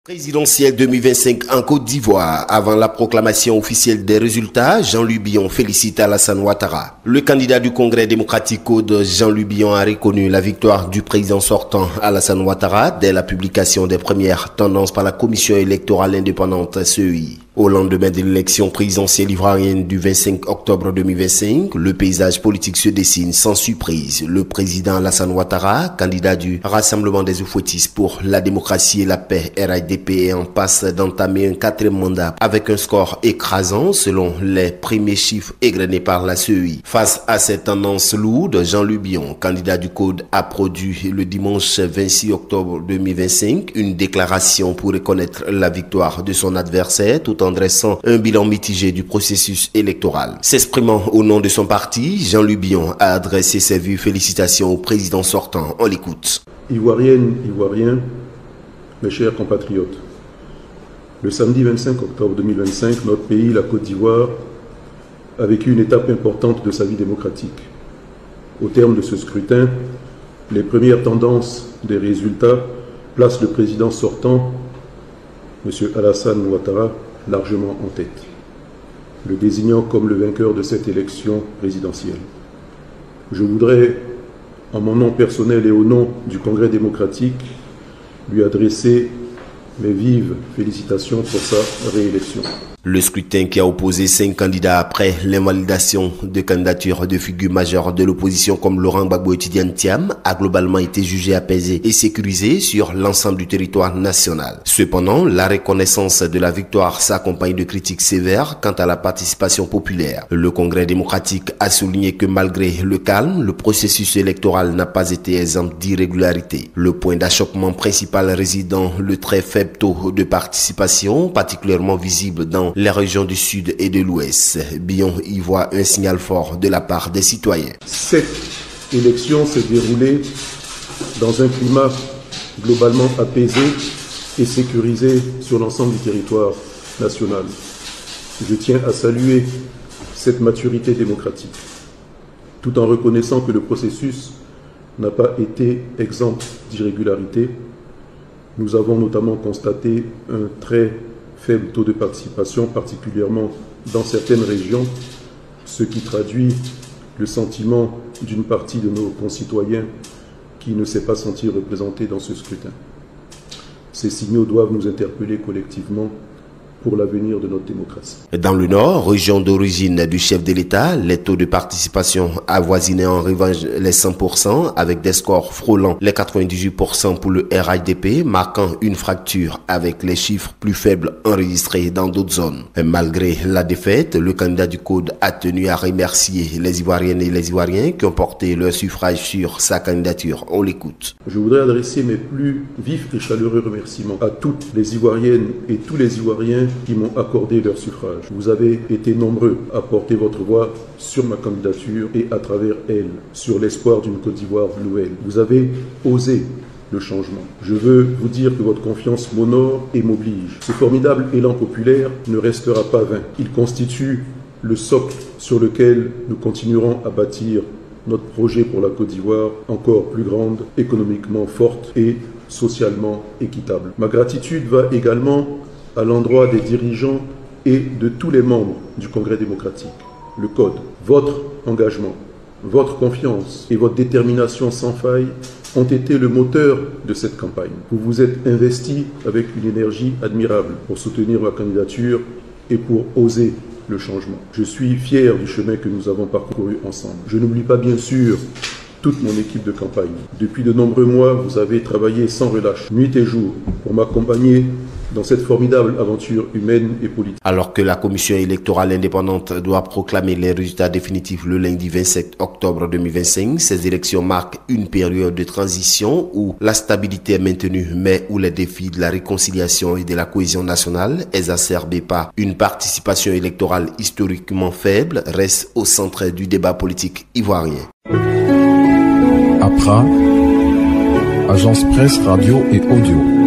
Présidentielle 2025 en Côte d'Ivoire. Avant la proclamation officielle des résultats, Jean-Louis Billon félicite Alassane Ouattara. Le candidat du Congrès démocratique Côte, Jean-Louis Billon, a reconnu la victoire du président sortant Alassane Ouattara dès la publication des premières tendances par la Commission électorale indépendante CEI. Au lendemain de l'élection présidentielle ivoirienne du 25 octobre 2025, le paysage politique se dessine sans surprise. Le président Alassane Ouattara, candidat du Rassemblement des Oufouettistes pour la démocratie et la paix RADP, est en passe d'entamer un 4e mandat avec un score écrasant selon les premiers chiffres égrenés par la CEI. Face à cette tendance lourde, Jean-Louis Billon, candidat du Code, a produit le dimanche 26 octobre 2025 une déclaration pour reconnaître la victoire de son adversaire tout en dressant un bilan mitigé du processus électoral. S'exprimant au nom de son parti, Jean-Louis Billon a adressé ses vues félicitations au président sortant. On l'écoute. Ivoiriennes, Ivoiriens, mes chers compatriotes, le samedi 25 octobre 2025, notre pays, la Côte d'Ivoire, a vécu une étape importante de sa vie démocratique. Au terme de ce scrutin, les premières tendances des résultats placent le président sortant, M. Alassane Ouattara, largement en tête, le désignant comme le vainqueur de cette élection présidentielle. Je voudrais, en mon nom personnel et au nom du Congrès démocratique, lui adresser mes vives félicitations pour sa réélection. Le scrutin qui a opposé 5 candidats après l'invalidation de candidatures de figures majeures de l'opposition comme Laurent Gbagbo et Tidiane Thiam a globalement été jugé apaisé et sécurisé sur l'ensemble du territoire national. Cependant, la reconnaissance de la victoire s'accompagne de critiques sévères quant à la participation populaire. Le Congrès démocratique a souligné que malgré le calme, le processus électoral n'a pas été exempt d'irrégularité. Le point d'achoppement principal réside dans le très faible taux de participation, particulièrement visible dans les régions du Sud et de l'Ouest. Billon y voit un signal fort de la part des citoyens. Cette élection s'est déroulée dans un climat globalement apaisé et sécurisé sur l'ensemble du territoire national. Je tiens à saluer cette maturité démocratique, tout en reconnaissant que le processus n'a pas été exempt d'irrégularité. Nous avons notamment constaté un très faible taux de participation, particulièrement dans certaines régions, ce qui traduit le sentiment d'une partie de nos concitoyens qui ne s'est pas senti représenté dans ce scrutin. Ces signaux doivent nous interpeller collectivement pour l'avenir de notre démocratie. Dans le Nord, région d'origine du chef de l'État, les taux de participation avoisinaient en revanche les 100% avec des scores frôlant les 98% pour le RADP, marquant une fracture avec les chiffres plus faibles enregistrés dans d'autres zones. Malgré la défaite, le candidat du Code a tenu à remercier les Ivoiriennes et les Ivoiriens qui ont porté leur suffrage sur sa candidature. On l'écoute. Je voudrais adresser mes plus vifs et chaleureux remerciements à toutes les Ivoiriennes et tous les Ivoiriens qui m'ont accordé leur suffrage. Vous avez été nombreux à porter votre voix sur ma candidature et à travers elle, sur l'espoir d'une Côte d'Ivoire nouvelle. Vous avez osé le changement. Je veux vous dire que votre confiance m'honore et m'oblige. Ce formidable élan populaire ne restera pas vain. Il constitue le socle sur lequel nous continuerons à bâtir notre projet pour la Côte d'Ivoire encore plus grande, économiquement forte et socialement équitable. Ma gratitude va également à l'endroit des dirigeants et de tous les membres du Congrès démocratique. Le Code, votre engagement, votre confiance et votre détermination sans faille ont été le moteur de cette campagne. Vous vous êtes investis avec une énergie admirable pour soutenir ma candidature et pour oser le changement. Je suis fier du chemin que nous avons parcouru ensemble. Je n'oublie pas bien sûr toute mon équipe de campagne. Depuis de nombreux mois, vous avez travaillé sans relâche, nuit et jour, pour m'accompagner dans cette formidable aventure humaine et politique. Alors que la Commission électorale indépendante doit proclamer les résultats définitifs le lundi 27 octobre 2025, ces élections marquent une période de transition où la stabilité est maintenue, mais où les défis de la réconciliation et de la cohésion nationale, exacerbés par une participation électorale historiquement faible, restent au centre du débat politique ivoirien. APRA, Agence Presse, Radio et Audio.